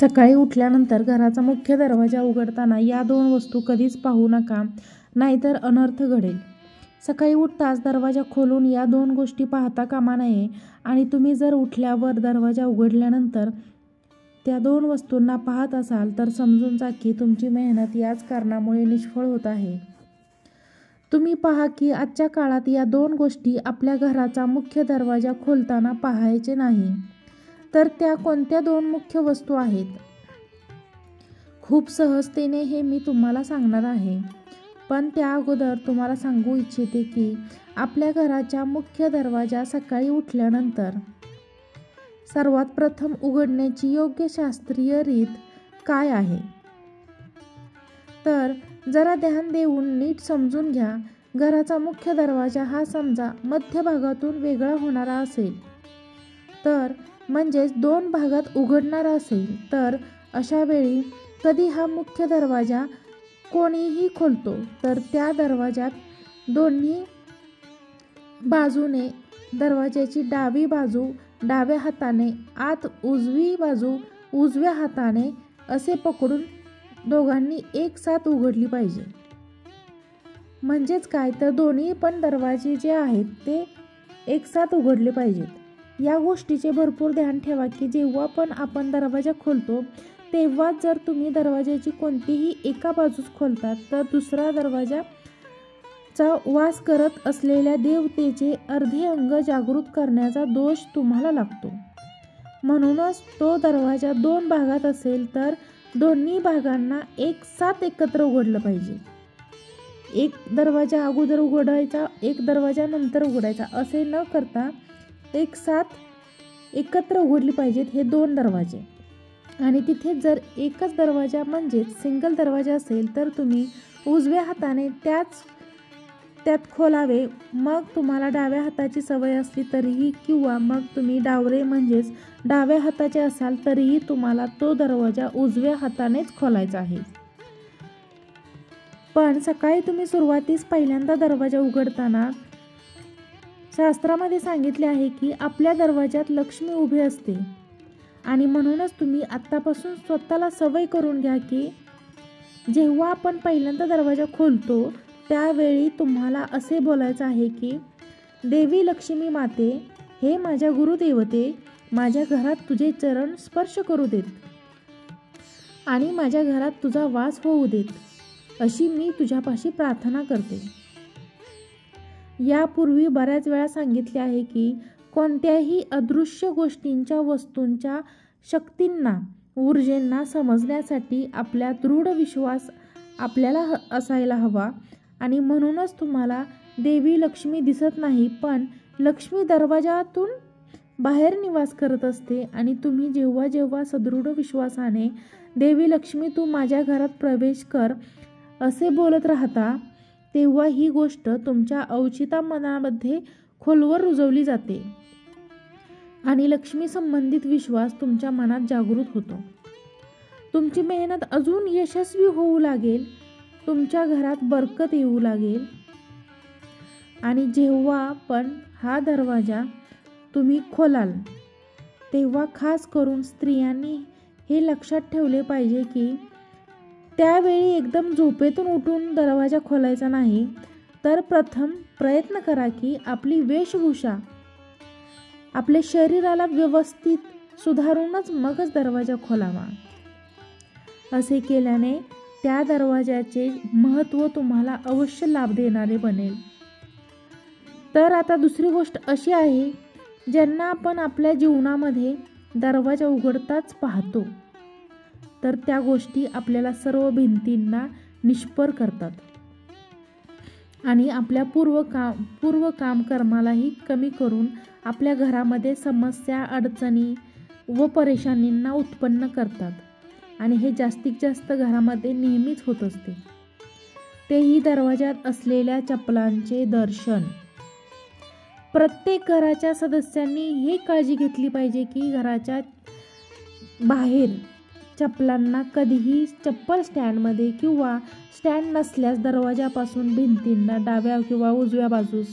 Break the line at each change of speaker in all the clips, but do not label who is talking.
सकाळी उठल्यानंतर घराचा मुख्य दरवाजा उघडताना या दोन वस्तू कधीच पाहू नका, नाहीतर अनर्थ घडेल. सकाळी उठताच दरवाजा खोलून या दोन गोष्टी पाहता कामा नये आणि तुम्ही जर उठल्यावर दरवाजा उघडल्यानंतर त्या दोन वस्तूंना पाहत असाल तर समजून जा की तुमची मेहनत याच कारणामुळे निष्फळ होत आहे. तुम्ही पहा की आजच्या काळात या दोन गोष्टी आपल्या घराचा मुख्य दरवाजा खोलताना पाहायचे नाही. तर त्या कोणत्या दोन मुख्य वस्तू आहेत? खूप सहजतेने हे मी तुम्हाला सांगणार आहे. पण त्या अगोदर तुम्हाला सांगू इच्छिते की आपल्या घराच्या मुख्य दरवाजा सकाळी उठल्यानंतर सर्वात प्रथम उघडण्याची योग्य शास्त्रीय रीत काय आहे. तर जरा ध्यान देऊन नीट समजून घ्या. घराचा मुख्य दरवाजा हा समजा मध्यभागातून वेगळा होणारा असेल तर म्हणजेच दोन भागात उघडणारा असेल तर अशा वेळी कधी हा मुख्य दरवाजा कोणीही खोलतो तर त्या दरवाजात दोन्ही बाजूने दरवाजाची डावी बाजू डाव्या हाताने आत, उजवी बाजू उजव्या हाताने असे पकडून दोघांनी एक साथ उघडली पाहिजे. म्हणजेच काय तर दोन्ही पण दरवाजे जे आहेत ते एक साथ उघडले पाहिजेत. या गोष्टीचे भरपूर ध्यान ठेवा की जेव्हा पण आपण दरवाजा खोलतो तेव्हा जर तुम्ही दरवाजाची कोणतीही एका बाजूस खोलतात तर दुसरा दरवाजाचा वास करत असलेल्या देवतेचे अर्धे अंग जागृत करण्याचा दोष तुम्हाला लागतो. म्हणूनच तो दरवाजा दोन भागात असेल तर दोन्ही भागांना एक साथ एकत्र उघडलं पाहिजे. एक दरवाजा अगोदर उघडायचा, एक दरवाजा नंतर उघडायचा असे न करता एक साथ एकत्र उघडली पाहिजेत हे दोन दरवाजे. आणि तिथे जर एकच दरवाजा म्हणजेच सिंगल दरवाजा असेल तर तुम्ही उजव्या हाताने त्यात खोलावे. मग तुम्हाला डाव्या हाताची सवय असली तरीही किंवा मग तुम्ही डावरे म्हणजेच डाव्या हाताचे असाल तरीही तुम्हाला तो दरवाजा उजव्या हातानेच खोलायचा आहे. पण सकाळी तुम्ही सुरुवातीस पहिल्यांदा दरवाजा उघडताना शास्त्रामध्ये सांगितले आहे की आपल्या दरवाजात लक्ष्मी उभी असते आणि म्हणूनच तुम्ही आत्तापासून स्वतःला सवय करून घ्या की जेव्हा आपण पहिल्यांदा दरवाजा खोलतो त्यावेळी तुम्हाला असे बोलायचं आहे की देवी लक्ष्मी माते, हे माझ्या गुरुदेवते, माझ्या घरात तुझे चरण स्पर्श करू देत आणि माझ्या घरात तुझा वास होऊ देत अशी मी तुझ्यापाशी प्रार्थना करते. यापूर्वी बऱ्याच वेळा सांगितले आहे की कोणत्याही अदृश्य गोष्टींच्या, वस्तूंच्या शक्तींना, ऊर्जेंना समजण्यासाठी आपल्या दृढ विश्वास आपल्याला असायला हवा. आणि म्हणूनच तुम्हाला देवी लक्ष्मी दिसत नाही पण लक्ष्मी दरवाजातून बाहेर निवास करत असते. आणि तुम्ही जेव्हा जेव्हा सदृढ विश्वासाने देवी लक्ष्मी तू माझ्या घरात प्रवेश कर असे बोलत राहता तेव्हा ही गोष्ट तुमच्या अवचिता मनामध्ये खोलवर रुजवली जाते आणि लक्ष्मी संबंधित विश्वास तुमच्या मनात जागृत होतो. तुमची मेहनत अजून यशस्वी होऊ लागेल, तुमच्या घरात बरकत येऊ लागेल. आणि जेव्हा पण हा दरवाजा तुम्ही खोलाल तेव्हा खास करून स्त्रियांनी हे लक्षात ठेवले पाहिजे की त्यावेळी एकदम झोपेतून उठून दरवाजा खोलायचा नाही. तर प्रथम प्रयत्न करा की आपली वेशभूषा, आपले शरीराला व्यवस्थित सुधारूनच मगच दरवाजा खोलावा. असे केल्याने त्या दरवाजाचे महत्त्व तुम्हाला अवश्य लाभ देणारे बनेल. तर आता दुसरी गोष्ट अशी आहे, ज्यांना आपण आपल्या जीवनामध्ये दरवाजा उघडताच पाहतो तर त्या गोष्टी आपल्याला सर्व भिंतींना निष्पर करतात आणि आपल्या पूर्व काम कर्मालाही कमी करून आपल्या घरामध्ये समस्या, अडचणी व परेशानींना उत्पन्न करतात. आणि हे जास्तीत जास्त घरामध्ये नेहमीच होत असते. तेही दरवाजात असलेल्या चपलांचे दर्शन. प्रत्येक घराच्या सदस्यांनी हे काळजी घेतली पाहिजे की घराच्या बाहेर चपलांना कधीही चप्पल स्टँडमध्ये किंवा स्टँड नसल्यास दरवाजापासून भिंतींना डाव्या किंवा उजव्या बाजूस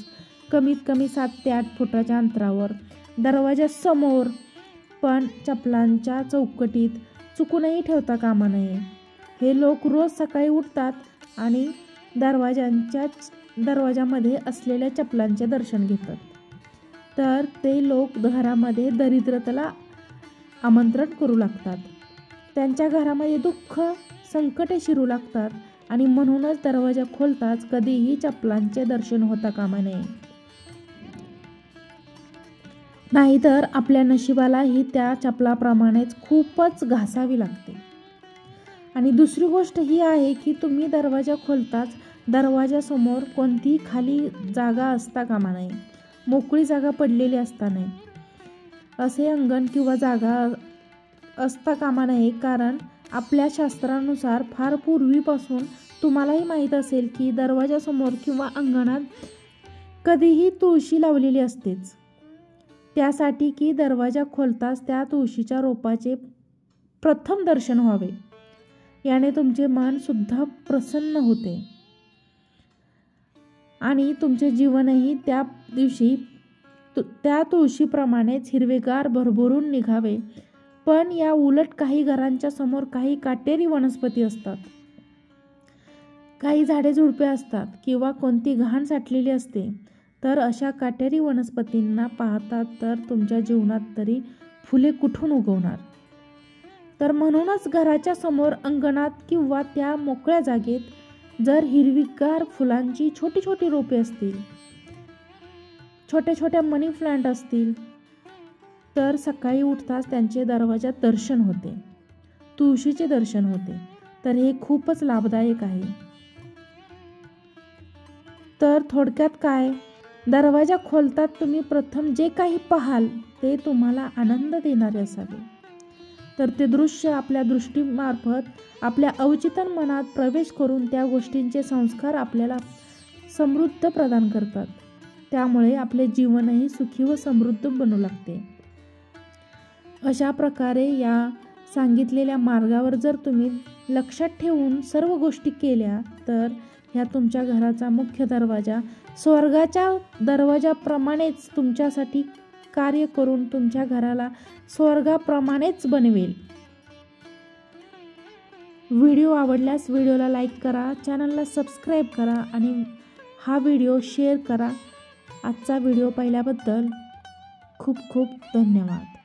कमीत कमी 7 ते 8 फुटाच्या अंतरावर, दरवाजासमोर पण चपलांच्या चौकटीत चुकूनही ठेवता कामा नये. हे लोक रोज सकाळी उठतात आणि दरवाजामध्ये असलेल्या चपलांचे दर्शन घेतात. तर ते लोक घरामध्ये दरिद्रतेला आमंत्रण करू लागतात. त्यांच्या घरामध्ये दुःख संकटे शिरू लागतात आणि म्हणूनच दरवाजा खोलताच कधीही चपलांचे दर्शन होता कामा नये. नाहीतर आपल्या नशिबालाही त्या चपलाप्रमाणेच खूपच घासावी लागते. आणि दुसरी गोष्ट ही आहे की तुम्ही दरवाजा खोलताच दरवाजासमोर कोणतीही खाली जागा असता कामा नये. मोकळी जागा पडलेली असता नये. असे अंगण किंवा जागा असता कामा नये, कारण आपल्या शास्त्रानुसार फार पूर्वीपासून तुम्हालाही माहीत असेल की दरवाजासमोर किंवा अंगणात कधीही तुळशी लावलेली असतेच. त्यासाठी की दरवाजा खोलताच त्या तुळशीच्या रोपाचे प्रथम दर्शन व्हावे. याने तुमचे मन सुद्धा प्रसन्न होते आणि तुमचे जीवनही त्या दिवशी त्या तुळशीप्रमाणेच हिरवेगार भरभरून निघावे. पण या उलट काही घरांच्या समोर काही काटेरी वनस्पती असतात, काही झाडे झुडपे असतात किंवा कोणती घाण साठलेली असते. तर अशा काटेरी वनस्पतींना पाहतात तर तुमच्या जीवनात तरी फुले कुठून उगवणार. तर म्हणूनच घराच्या समोर अंगणात किंवा त्या मोकळ्या जागेत जर हिरवीगार फुलांची छोटी छोटी रोपे असतील, छोट्या छोट्या मनी प्लांट असतील, तर सकाळी उठताच त्यांचे दरवाजात दर्शन होते, तुळशीचे दर्शन होते. तर हे खूपच लाभदायक आहे. तर थोडक्यात काय, दरवाजा खोलतात तुम्ही प्रथम जे काही पाहाल ते तुम्हाला आनंद देणारे असावे. तर ते दृश्य आपल्या दृष्टीमार्फत आपल्या अवचेतन मनात प्रवेश करून त्या गोष्टींचे संस्कार आपल्याला समृद्ध प्रदान करतात. त्यामुळे आपले जीवनही सुखी व समृद्ध बनू लागते. अशा प्रकारे या सांगितलेल्या मार्गावर जर तुम्ही लक्षात ठेवून सर्व गोष्टी केल्या तर ह्या तुमच्या घराचा मुख्य दरवाजा स्वर्गाच्या दरवाजाप्रमाणेच तुमच्यासाठी कार्य करून तुमच्या घराला स्वर्गाप्रमाणेच बनवेल. व्हिडिओ आवडल्यास व्हिडिओला लाईक करा, चॅनलला सबस्क्राईब करा आणि हा व्हिडिओ शेअर करा. आजचा व्हिडिओ पाहिल्याबद्दल खूप खूप धन्यवाद.